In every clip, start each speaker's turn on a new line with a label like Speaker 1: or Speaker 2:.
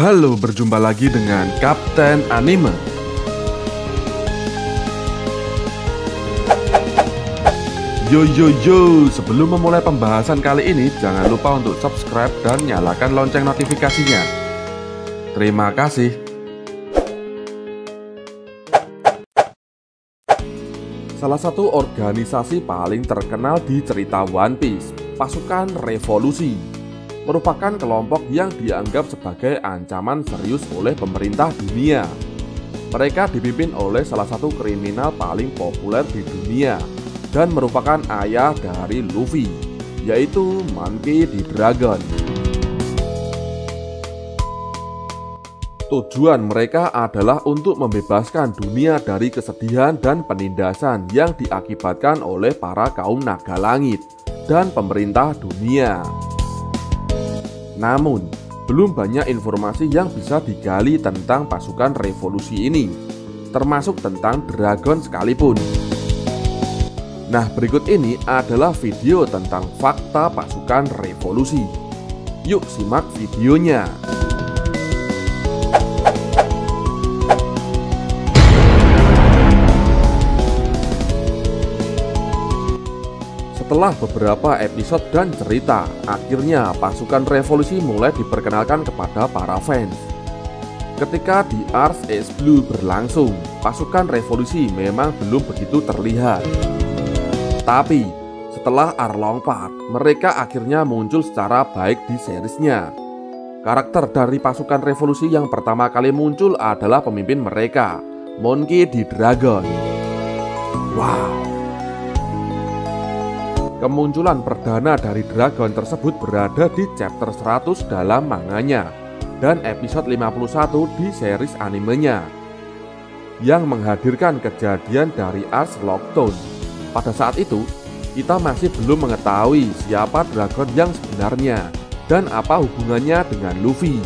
Speaker 1: Halo, berjumpa lagi dengan Kapten Anime. Yo, sebelum memulai pembahasan kali ini, jangan lupa untuk subscribe dan nyalakan lonceng notifikasinya. Terima kasih. Salah satu organisasi paling terkenal di cerita One Piece, Pasukan Revolusi, merupakan kelompok yang dianggap sebagai ancaman serius oleh pemerintah dunia. Mereka dipimpin oleh salah satu kriminal paling populer di dunia dan merupakan ayah dari Luffy, yaitu Monkey D. Dragon. Tujuan mereka adalah untuk membebaskan dunia dari kesedihan dan penindasan yang diakibatkan oleh para kaum naga langit dan pemerintah dunia. Namun, belum banyak informasi yang bisa digali tentang pasukan revolusi ini, termasuk tentang Dragon sekalipun. Nah, berikut ini adalah video tentang fakta pasukan revolusi. Yuk simak videonya. Setelah beberapa episode dan cerita, akhirnya pasukan revolusi mulai diperkenalkan kepada para fans. Ketika di Ars Is Blue berlangsung, pasukan revolusi memang belum begitu terlihat. Tapi, setelah Arlong Park, mereka akhirnya muncul secara baik di seriesnya. Karakter dari pasukan revolusi yang pertama kali muncul adalah pemimpin mereka, Monkey D. Dragon. Wow! Kemunculan perdana dari Dragon tersebut berada di chapter 100 dalam manganya dan episode 51 di series animenya, yang menghadirkan kejadian dari Ars Lockdown. Pada saat itu, kita masih belum mengetahui siapa Dragon yang sebenarnya dan apa hubungannya dengan Luffy.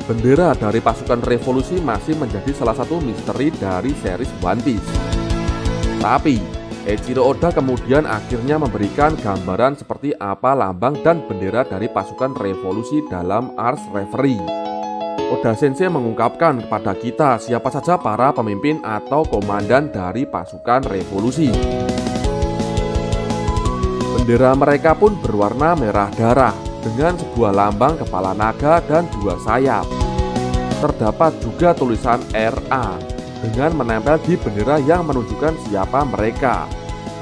Speaker 1: Bendera dari pasukan revolusi masih menjadi salah satu misteri dari series One Piece. Tapi, Eiichiro Oda kemudian akhirnya memberikan gambaran seperti apa lambang dan bendera dari pasukan revolusi dalam Ars Reverie. Oda Sensei mengungkapkan kepada kita siapa saja para pemimpin atau komandan dari pasukan revolusi. Bendera mereka pun berwarna merah darah dengan sebuah lambang kepala naga dan dua sayap. Terdapat juga tulisan RA dengan menempel di bendera yang menunjukkan siapa mereka,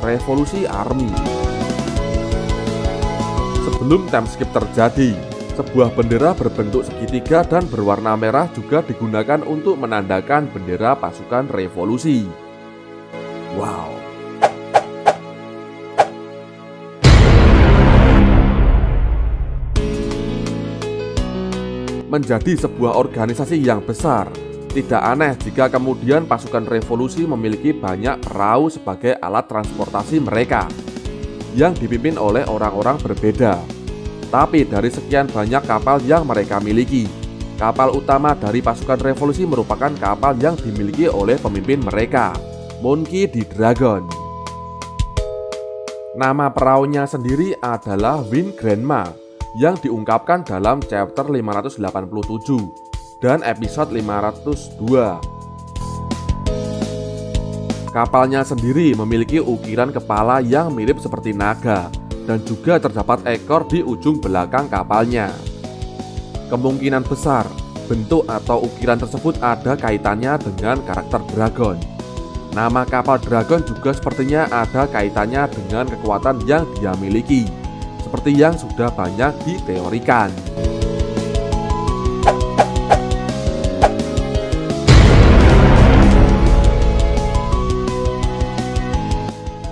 Speaker 1: Revolusi Army. Sebelum time skip terjadi, sebuah bendera berbentuk segitiga dan berwarna merah juga digunakan untuk menandakan bendera pasukan revolusi. Wow! Menjadi sebuah organisasi yang besar, tidak aneh jika kemudian pasukan revolusi memiliki banyak perahu sebagai alat transportasi mereka yang dipimpin oleh orang-orang berbeda. Tapi dari sekian banyak kapal yang mereka miliki, kapal utama dari pasukan revolusi merupakan kapal yang dimiliki oleh pemimpin mereka, Monkey D. Dragon. Nama perahunya sendiri adalah Wind Grandma, yang diungkapkan dalam chapter 587 dan episode 502. Kapalnya sendiri memiliki ukiran kepala yang mirip seperti naga dan juga terdapat ekor di ujung belakang kapalnya. Kemungkinan besar bentuk atau ukiran tersebut ada kaitannya dengan karakter Dragon. Nama kapal Dragon juga sepertinya ada kaitannya dengan kekuatan yang dia miliki, seperti yang sudah banyak diteorikan.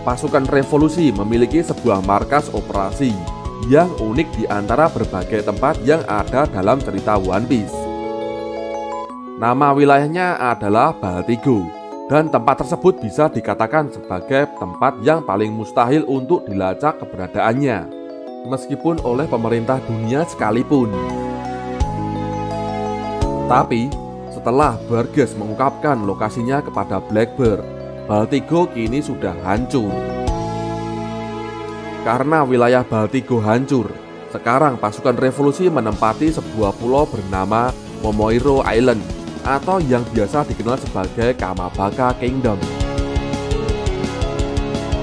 Speaker 1: Pasukan revolusi memiliki sebuah markas operasi yang unik di antara berbagai tempat yang ada dalam cerita One Piece. Nama wilayahnya adalah Baltigo, dan tempat tersebut bisa dikatakan sebagai tempat yang paling mustahil untuk dilacak keberadaannya, meskipun oleh pemerintah dunia sekalipun. Tapi, setelah Burgess mengungkapkan lokasinya kepada Blackbird, Baltigo kini sudah hancur. Karena wilayah Baltigo hancur, sekarang pasukan revolusi menempati sebuah pulau bernama Momoiro Island atau yang biasa dikenal sebagai Kamabaka Kingdom.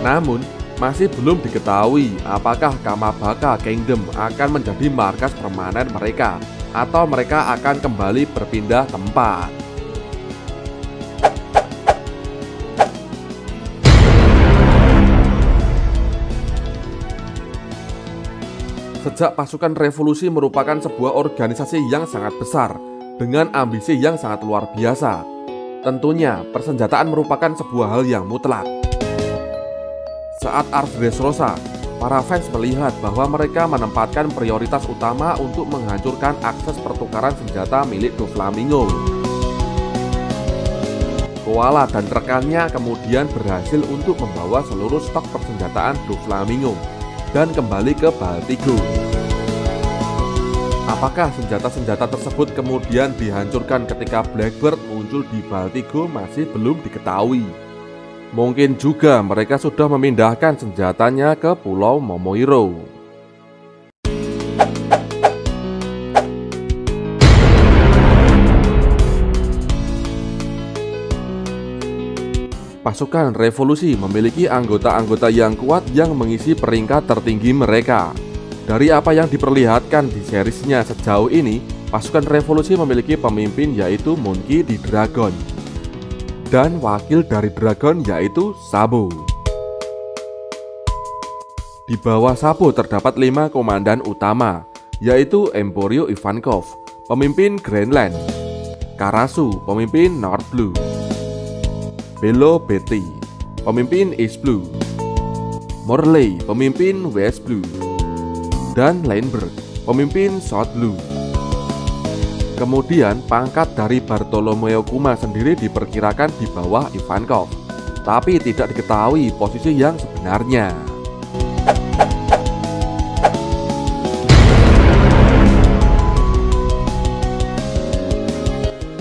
Speaker 1: Namun, masih belum diketahui apakah Kamabaka Kingdom akan menjadi markas permanen mereka atau mereka akan kembali berpindah tempat. Sejak pasukan revolusi merupakan sebuah organisasi yang sangat besar dengan ambisi yang sangat luar biasa, tentunya persenjataan merupakan sebuah hal yang mutlak. Saat Ars Dressrosa, para fans melihat bahwa mereka menempatkan prioritas utama untuk menghancurkan akses pertukaran senjata milik Doflamingo. Koala dan rekannya kemudian berhasil untuk membawa seluruh stok persenjataan Doflamingo dan kembali ke Baltigo. Apakah senjata-senjata tersebut kemudian dihancurkan ketika Blackbird muncul di Baltigo masih belum diketahui. Mungkin juga mereka sudah memindahkan senjatanya ke Pulau Momoiro. Pasukan revolusi memiliki anggota-anggota yang kuat yang mengisi peringkat tertinggi mereka. Dari apa yang diperlihatkan di seriesnya sejauh ini, pasukan revolusi memiliki pemimpin yaitu Monkey D. Dragon dan wakil dari Dragon yaitu Sabo. Di bawah Sabo terdapat 5 komandan utama, yaitu Emporio Ivankov, pemimpin Greenland, Karasu, pemimpin North Blue, Belo Betty, pemimpin East Blue, Morley, pemimpin West Blue, dan Leinberg, pemimpin South Blue. Kemudian pangkat dari Bartolomeo Kuma sendiri diperkirakan di bawah Ivankov, tapi tidak diketahui posisi yang sebenarnya.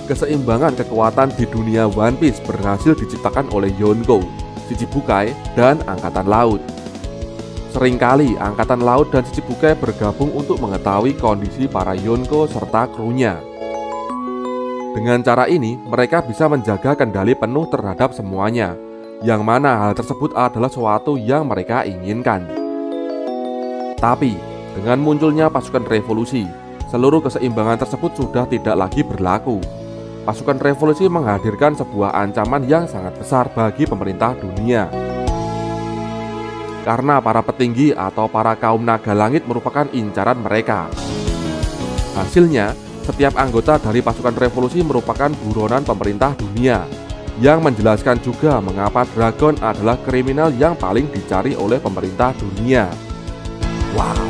Speaker 1: Keseimbangan kekuatan di dunia One Piece berhasil diciptakan oleh Yonko, Shichibukai, dan Angkatan Laut. Seringkali Angkatan Laut dan Shichibukai bergabung untuk mengetahui kondisi para Yonko serta krunya. Dengan cara ini, mereka bisa menjaga kendali penuh terhadap semuanya, yang mana hal tersebut adalah sesuatu yang mereka inginkan. Tapi, dengan munculnya pasukan revolusi, seluruh keseimbangan tersebut sudah tidak lagi berlaku. Pasukan revolusi menghadirkan sebuah ancaman yang sangat besar bagi pemerintah dunia. Karena para petinggi atau para kaum naga langit merupakan incaran mereka. Hasilnya, setiap anggota dari pasukan revolusi merupakan buronan pemerintah dunia, yang menjelaskan juga mengapa Dragon adalah kriminal yang paling dicari oleh pemerintah dunia. Wow.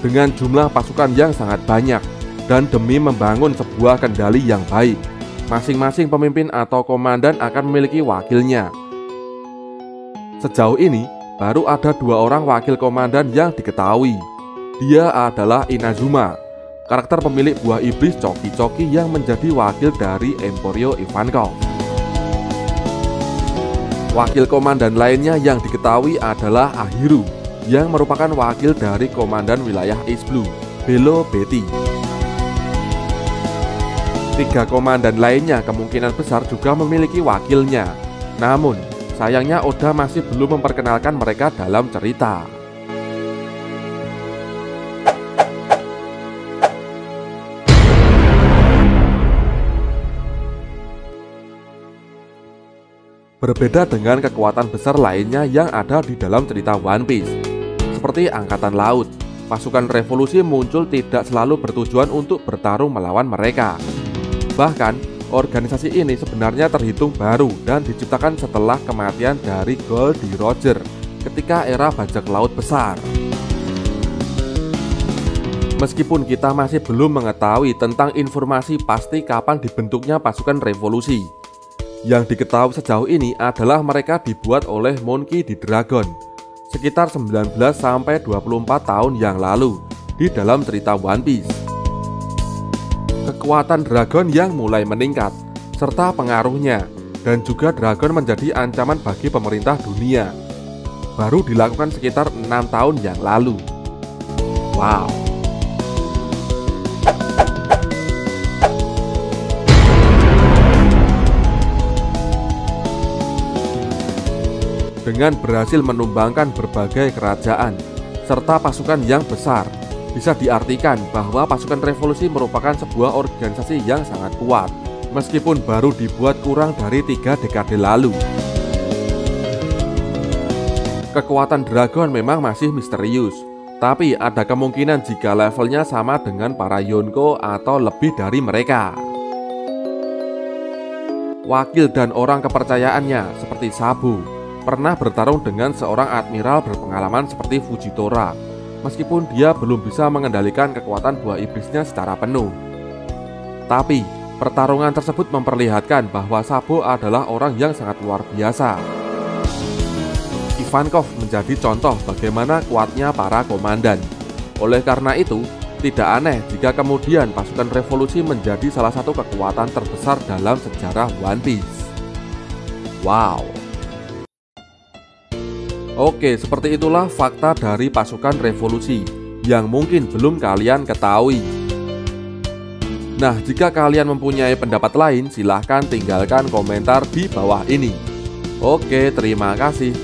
Speaker 1: Dengan jumlah pasukan yang sangat banyak dan demi membangun sebuah kendali yang baik, masing-masing pemimpin atau komandan akan memiliki wakilnya. Sejauh ini, baru ada 2 orang wakil komandan yang diketahui. Dia adalah Inazuma, karakter pemilik buah iblis Choki-Choki yang menjadi wakil dari Emporio Ivankov. Wakil komandan lainnya yang diketahui adalah Ahiru, yang merupakan wakil dari komandan wilayah East Blue, Belo Betty. 3 komandan lainnya kemungkinan besar juga memiliki wakilnya. Namun, sayangnya Oda masih belum memperkenalkan mereka dalam cerita. Berbeda dengan kekuatan besar lainnya yang ada di dalam cerita One Piece, seperti Angkatan Laut, pasukan revolusi muncul tidak selalu bertujuan untuk bertarung melawan mereka. Bahkan, organisasi ini sebenarnya terhitung baru dan diciptakan setelah kematian dari Goldie Roger ketika era bajak laut besar. Meskipun kita masih belum mengetahui tentang informasi pasti kapan dibentuknya pasukan revolusi, yang diketahui sejauh ini adalah mereka dibuat oleh Monkey D. Dragon sekitar 19-24 tahun yang lalu di dalam cerita One Piece. Kekuatan dragon yang mulai meningkat, serta pengaruhnya, dan juga dragon menjadi ancaman bagi pemerintah dunia, baru dilakukan sekitar 6 tahun yang lalu. Wow. Dengan berhasil menumbangkan berbagai kerajaan serta pasukan yang besar, bisa diartikan bahwa pasukan revolusi merupakan sebuah organisasi yang sangat kuat, meskipun baru dibuat kurang dari 3 dekade lalu. Kekuatan dragon memang masih misterius, tapi ada kemungkinan jika levelnya sama dengan para Yonko atau lebih dari mereka. Wakil dan orang kepercayaannya seperti Sabo pernah bertarung dengan seorang admiral berpengalaman seperti Fujitora, meskipun dia belum bisa mengendalikan kekuatan buah iblisnya secara penuh. Tapi, pertarungan tersebut memperlihatkan bahwa Sabo adalah orang yang sangat luar biasa. Ivankov menjadi contoh bagaimana kuatnya para komandan. Oleh karena itu, tidak aneh jika kemudian pasukan revolusi menjadi salah satu kekuatan terbesar dalam sejarah One Piece. Wow. Oke, seperti itulah fakta dari pasukan revolusi yang mungkin belum kalian ketahui. Nah, jika kalian mempunyai pendapat lain, silahkan tinggalkan komentar di bawah ini. Oke, terima kasih.